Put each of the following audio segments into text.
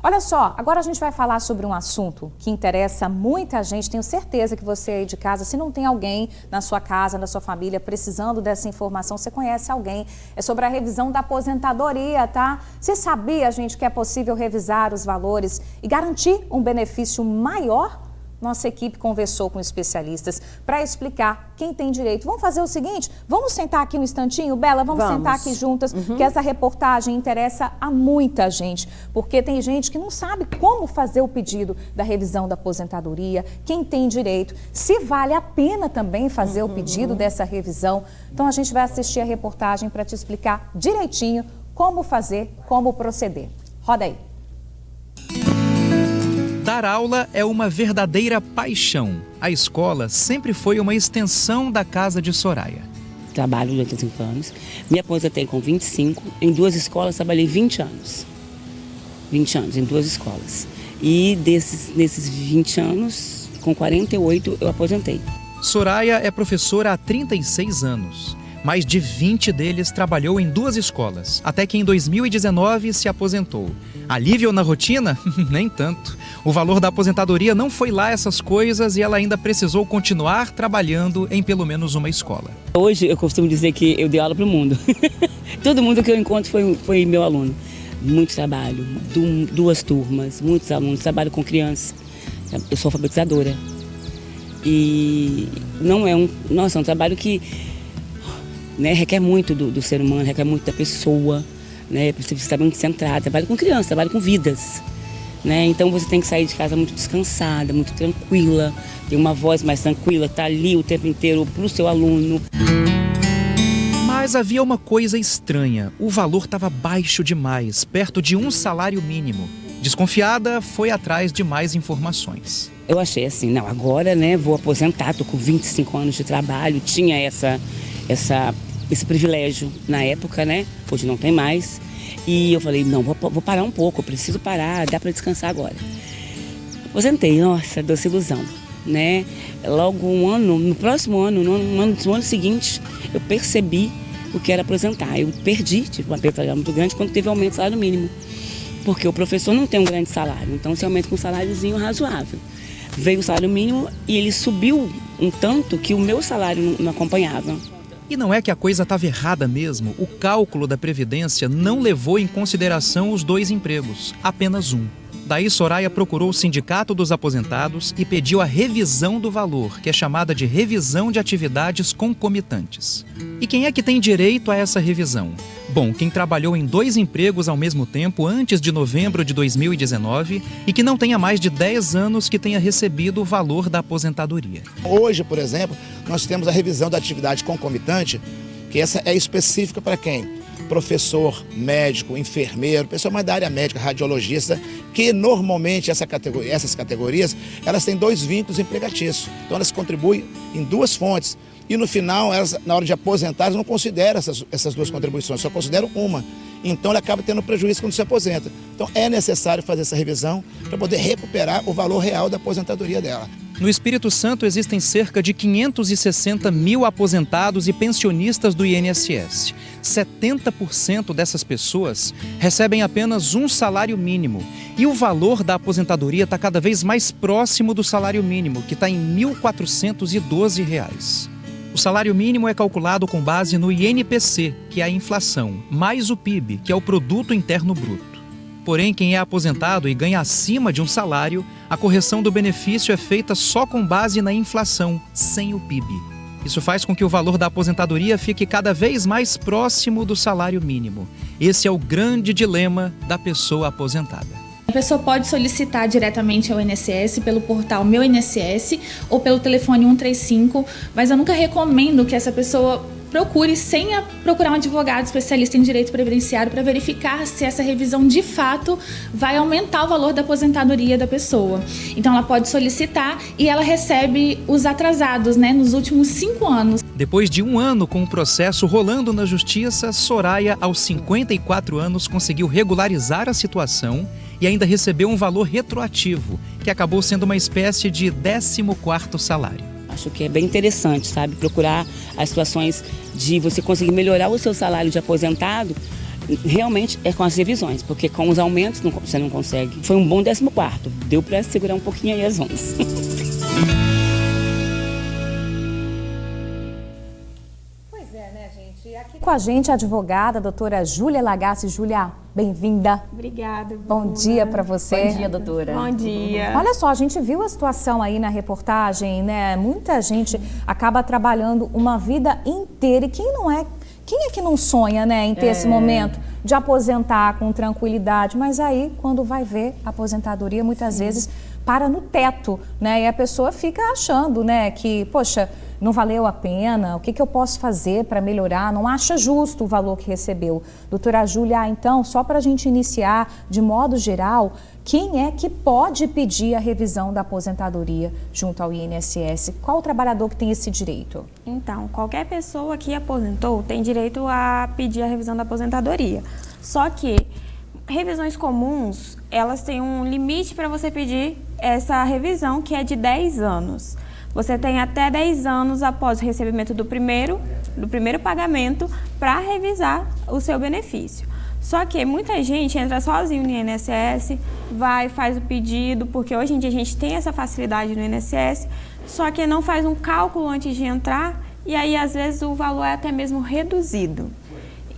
Olha só, agora a gente vai falar sobre um assunto que interessa muita gente. Tenho certeza que você aí de casa, se não tem alguém na sua casa, na sua família, precisando dessa informação, você conhece alguém. É sobre a revisão da aposentadoria, tá? Você sabia, gente, que é possível revisar os valores e garantir um benefício maior? Nossa equipe conversou com especialistas para explicar quem tem direito. Vamos fazer o seguinte, vamos sentar aqui um instantinho, Bela? Vamos sentar aqui juntas, que essa reportagem interessa a muita gente, porque tem gente que não sabe como fazer o pedido da revisão da aposentadoria, quem tem direito, se vale a pena também fazer o pedido dessa revisão. Então a gente vai assistir a reportagem para te explicar direitinho como fazer, como proceder. Roda aí. Dar aula é uma verdadeira paixão. A escola sempre foi uma extensão da casa de Soraya. Trabalho durante 5 anos, me aposentei com 25, em 2 escolas trabalhei 20 anos. 20 anos em 2 escolas. E nesses 20 anos, com 48 eu aposentei. Soraya é professora há 36 anos. Mais de 20 deles trabalhou em 2 escolas, até que em 2019 se aposentou. Alívio na rotina? Nem tanto. O valor da aposentadoria não foi lá essas coisas e ela ainda precisou continuar trabalhando em pelo menos uma escola. Hoje eu costumo dizer que eu dei aula para o mundo. Todo mundo que eu encontro foi meu aluno. Muito trabalho, 2 turmas, muitos alunos, trabalho com crianças. Eu sou alfabetizadora. E não é um trabalho que requer muito do ser humano, requer muito da pessoa. Precisa estar muito centrado, trabalho com crianças, trabalho com vidas. Então você tem que sair de casa muito descansada, muito tranquila, ter uma voz mais tranquila, estar ali o tempo inteiro para o seu aluno. Mas havia uma coisa estranha, o valor estava baixo demais, perto de um salário mínimo. Desconfiada, foi atrás de mais informações. Eu achei assim, não, agora vou aposentar, estou com 25 anos de trabalho, tinha esse privilégio na época, hoje não tem mais. E eu falei, não, vou parar um pouco, eu preciso parar, dá para descansar agora. Aposentei, nossa, doce ilusão, Logo no próximo ano, no ano seguinte, eu percebi o que era aposentar. Eu tive uma perda muito grande quando teve aumento do salário mínimo. Porque o professor não tem um grande salário, então se aumenta com um saláriozinho razoável. Veio o salário mínimo e ele subiu um tanto que o meu salário não acompanhava. E não é que a coisa estava errada mesmo. O cálculo da Previdência não levou em consideração os 2 empregos, apenas um. Daí Soraya procurou o Sindicato dos Aposentados e pediu a revisão do valor, que é chamada de revisão de atividades concomitantes. E quem é que tem direito a essa revisão? Bom, quem trabalhou em 2 empregos ao mesmo tempo antes de novembro de 2019 e que não tenha mais de 10 anos que tenha recebido o valor da aposentadoria. Hoje, por exemplo, nós temos a revisão da atividade concomitante, que essa é específica para quem? Professor, médico, enfermeiro, pessoa mais da área médica, radiologista, que normalmente essas categorias, elas têm 2 vínculos empregatícios. Então elas contribuem em 2 fontes. E no final, elas, na hora de aposentar, elas não consideram essas 2 contribuições, só consideram uma. Então ele acaba tendo prejuízo quando se aposenta. Então é necessário fazer essa revisão para poder recuperar o valor real da aposentadoria dela. No Espírito Santo existem cerca de 560 mil aposentados e pensionistas do INSS. 70% dessas pessoas recebem apenas um salário mínimo. E o valor da aposentadoria está cada vez mais próximo do salário mínimo, que está em R$ 1.412. O salário mínimo é calculado com base no INPC, que é a inflação, mais o PIB, que é o Produto Interno Bruto. Porém, quem é aposentado e ganha acima de um salário, a correção do benefício é feita só com base na inflação, sem o PIB. Isso faz com que o valor da aposentadoria fique cada vez mais próximo do salário mínimo. Esse é o grande dilema da pessoa aposentada. A pessoa pode solicitar diretamente ao INSS pelo portal Meu INSS ou pelo telefone 135, mas eu nunca recomendo que essa pessoa procure sem procurar um advogado especialista em direito previdenciário para verificar se essa revisão de fato vai aumentar o valor da aposentadoria da pessoa. Então ela pode solicitar e ela recebe os atrasados, nos últimos 5 anos. Depois de 1 ano com o processo rolando na justiça, Soraya, aos 54 anos, conseguiu regularizar a situação e ainda recebeu um valor retroativo, que acabou sendo uma espécie de 14º salário. Acho que é bem interessante, procurar as situações de você conseguir melhorar o seu salário de aposentado realmente é com as revisões, porque com os aumentos você não consegue. Foi um bom 14º, deu para segurar um pouquinho aí as ondas. Pois é, né, gente? E aqui com a gente a advogada, a doutora Júlia Lagasse. Júlia, bem-vinda. Obrigada. Bom dia para você. Bom dia, doutora. Bom dia. Olha só, a gente viu a situação aí na reportagem, né? Muita gente acaba trabalhando uma vida inteira. E quem é que não sonha, né, em ter esse momento de aposentar com tranquilidade? Mas aí, quando vai ver a aposentadoria, muitas vezes para no teto, né? E a pessoa fica achando, né, que, poxa, não valeu a pena, o que eu posso fazer para melhorar? Não acha justo o valor que recebeu. Doutora Júlia, então, só para a gente iniciar, de modo geral, quem é que pode pedir a revisão da aposentadoria junto ao INSS? Qual o trabalhador que tem esse direito? Então, qualquer pessoa que aposentou tem direito a pedir a revisão da aposentadoria. Só que revisões comuns, elas têm um limite para você pedir essa revisão, que é de 10 anos. Você tem até 10 anos após o recebimento do primeiro pagamento para revisar o seu benefício. Só que muita gente entra sozinho no INSS, faz o pedido, porque hoje em dia a gente tem essa facilidade no INSS, só que não faz um cálculo antes de entrar e aí às vezes o valor é até mesmo reduzido.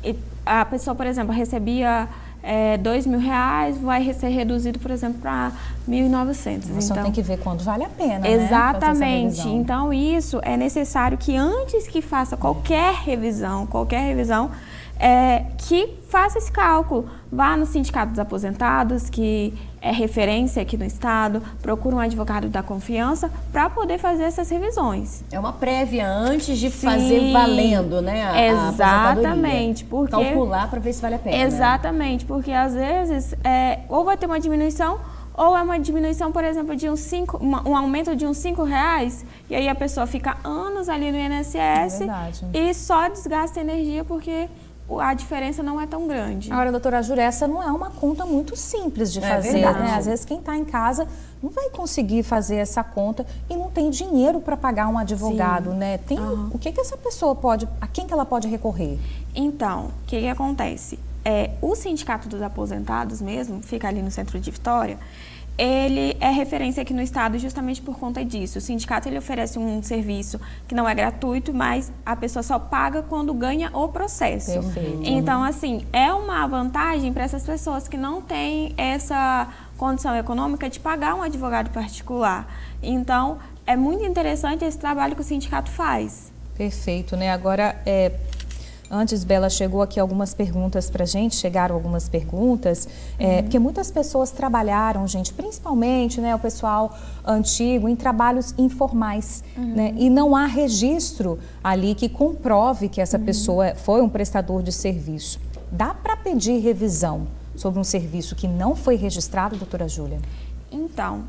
E a pessoa, por exemplo, recebia R$2.000, vai ser reduzido, por exemplo, para R$1.900. Você tem que ver quando vale a pena, exatamente. Né? Então, isso é necessário que antes que faça qualquer revisão, que faça esse cálculo. Vá no Sindicato dos Aposentados, que é referência aqui no estado, procure um advogado da confiança para poder fazer essas revisões. É uma prévia antes de fazer valendo, né? Exatamente. Porque calcular para ver se vale a pena. Exatamente, né? Porque às vezes ou vai ter uma diminuição, ou é uma diminuição, por exemplo, de um aumento de uns R$5, e aí a pessoa fica anos ali no INSS e só desgasta energia porque a diferença não é tão grande. Agora, doutora Júlia, essa não é uma conta muito simples de fazer, né? Às vezes quem está em casa não vai conseguir fazer essa conta e não tem dinheiro para pagar um advogado, né? O que essa pessoa pode, a quem que ela pode recorrer? Então, o que acontece? O Sindicato dos Aposentados mesmo, fica ali no centro de Vitória, ele é referência aqui no estado justamente por conta disso. O sindicato ele oferece um serviço que não é gratuito, mas a pessoa só paga quando ganha o processo. Perfeito. Então, assim, é uma vantagem para essas pessoas que não têm essa condição econômica de pagar um advogado particular. Então, é muito interessante esse trabalho que o sindicato faz. Perfeito, né? Agora, antes, Bela, chegou aqui algumas perguntas para a gente, chegaram algumas perguntas, porque muitas pessoas trabalharam, gente, principalmente, né, o pessoal antigo, em trabalhos informais, né, e não há registro ali que comprove que essa pessoa foi um prestador de serviço. Dá para pedir revisão sobre um serviço que não foi registrado, doutora Júlia? Então,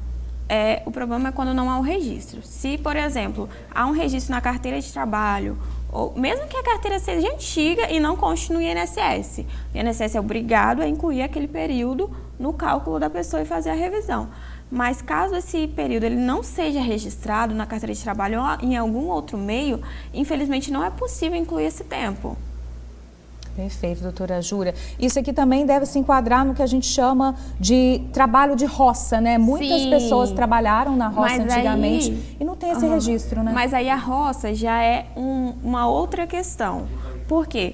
o problema é quando não há o registro. Se, por exemplo, há um registro na carteira de trabalho, ou mesmo que a carteira seja antiga e não conste no INSS, o INSS é obrigado a incluir aquele período no cálculo da pessoa e fazer a revisão. Mas caso esse período ele não seja registrado na carteira de trabalho ou em algum outro meio, infelizmente não é possível incluir esse tempo. Perfeito, doutora Júlia. Isso aqui também deve se enquadrar no que a gente chama de trabalho de roça, né? Muitas pessoas trabalharam na roça antigamente e não tem esse registro, né? Mas aí a roça já é uma outra questão. Por quê?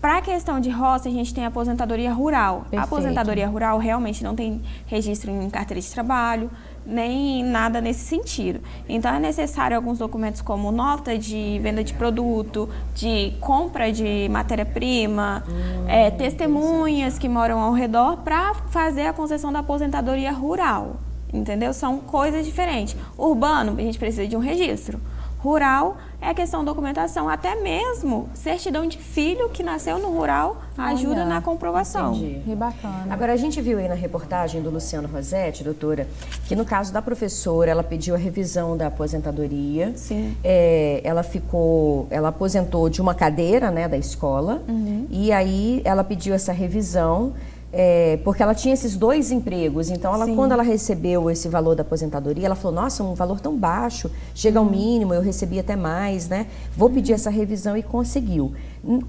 Para a questão de roça, a gente tem a aposentadoria rural. Perfeito. A aposentadoria rural realmente não tem registro em carteira de trabalho, nem nada nesse sentido. Então, é necessário alguns documentos como nota de venda de produto, de compra de matéria-prima, testemunhas que moram ao redor para fazer a concessão da aposentadoria rural, entendeu? São coisas diferentes. Urbano, a gente precisa de um registro. Rural é a questão da documentação, até mesmo certidão de filho que nasceu no rural ajuda na comprovação. Entendi. Que bacana. Agora, a gente viu aí na reportagem do Luciano Rosetti, doutora, que no caso da professora, ela pediu a revisão da aposentadoria. Sim. Ela aposentou de uma cadeira, né, da escola, e aí ela pediu essa revisão. porque ela tinha esses 2 empregos, então quando ela recebeu esse valor da aposentadoria, ela falou, nossa, um valor tão baixo, chega ao mínimo, eu recebi até mais, né? Vou pedir essa revisão e conseguiu.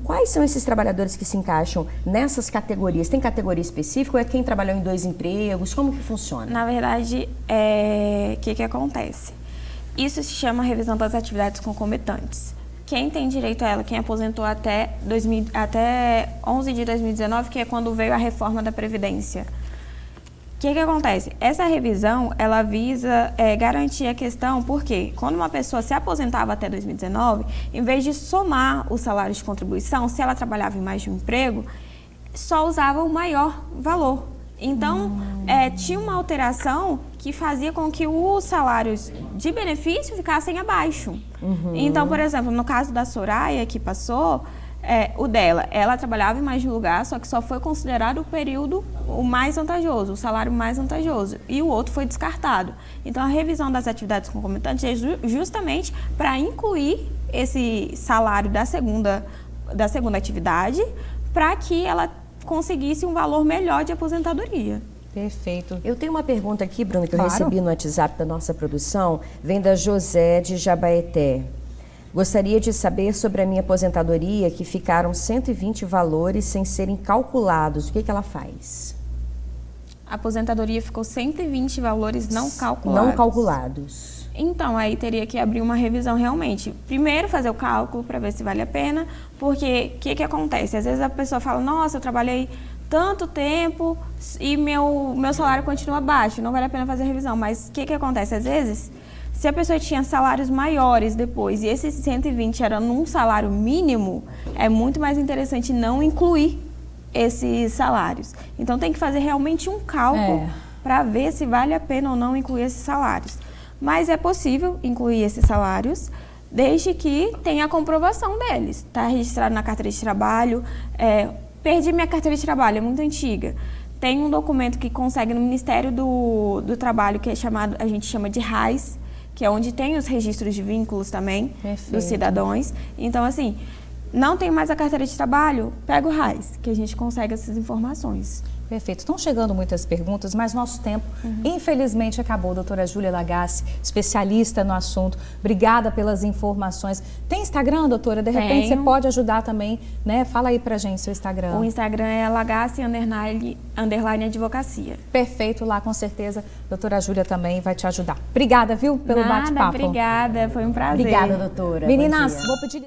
Quais são esses trabalhadores que se encaixam nessas categorias? Tem categoria específica ou é quem trabalhou em 2 empregos? Como que funciona? Na verdade, o que acontece? Isso se chama revisão das atividades concomitantes. Quem tem direito a ela, quem aposentou até 11 de 2019, que é quando veio a reforma da Previdência. O que acontece? Essa revisão, ela visa garantir a questão, porque quando uma pessoa se aposentava até 2019, em vez de somar os salários de contribuição, se ela trabalhava em mais de um emprego, só usava o maior valor. Então, tinha uma alteração que fazia com que os salários de benefício ficassem abaixo. Então, por exemplo, no caso da Soraya, que passou, o dela, ela trabalhava em mais de um lugar, só que só foi considerado o período o mais vantajoso, o salário mais vantajoso, e o outro foi descartado. Então, a revisão das atividades concomitantes é justamente para incluir esse salário da segunda atividade, para que ela conseguisse um valor melhor de aposentadoria. Perfeito. Eu tenho uma pergunta aqui, Bruna, que eu recebi no WhatsApp da nossa produção, vem da José de Jabaeté. Gostaria de saber sobre a minha aposentadoria, que ficaram 120 valores sem serem calculados. O que ela faz? A aposentadoria ficou 120 valores não calculados. Não calculados. Então, aí teria que abrir uma revisão realmente. Primeiro, fazer o cálculo para ver se vale a pena, porque o que acontece? Às vezes a pessoa fala, nossa, eu trabalhei tanto tempo e meu salário continua baixo, não vale a pena fazer a revisão. Mas o que acontece? Às vezes, se a pessoa tinha salários maiores depois e esses 120 eram num salário mínimo, é muito mais interessante não incluir esses salários. Então, tem que fazer realmente um cálculo para ver se vale a pena ou não incluir esses salários. Mas é possível incluir esses salários desde que tenha a comprovação deles. Está registrado na carteira de trabalho. Perdi minha carteira de trabalho, é muito antiga. Tem um documento que consegue no Ministério do Trabalho, que é chamado, a gente chama de RAIS, que é onde tem os registros de vínculos também dos cidadãos. Então, assim, não tem mais a carteira de trabalho, pega o RAIS, que a gente consegue essas informações. Perfeito. Estão chegando muitas perguntas, mas nosso tempo, infelizmente, acabou. Doutora Júlia Lagasse, especialista no assunto. Obrigada pelas informações. Tem Instagram, doutora? De repente, você pode ajudar também, né? Fala aí pra gente seu Instagram. O Instagram é Lagasse_advocacia. Perfeito, lá com certeza. Doutora Júlia também vai te ajudar. Obrigada, viu, pelo bate-papo. Obrigada. Foi um prazer. Obrigada, doutora. Meninas, vou pedir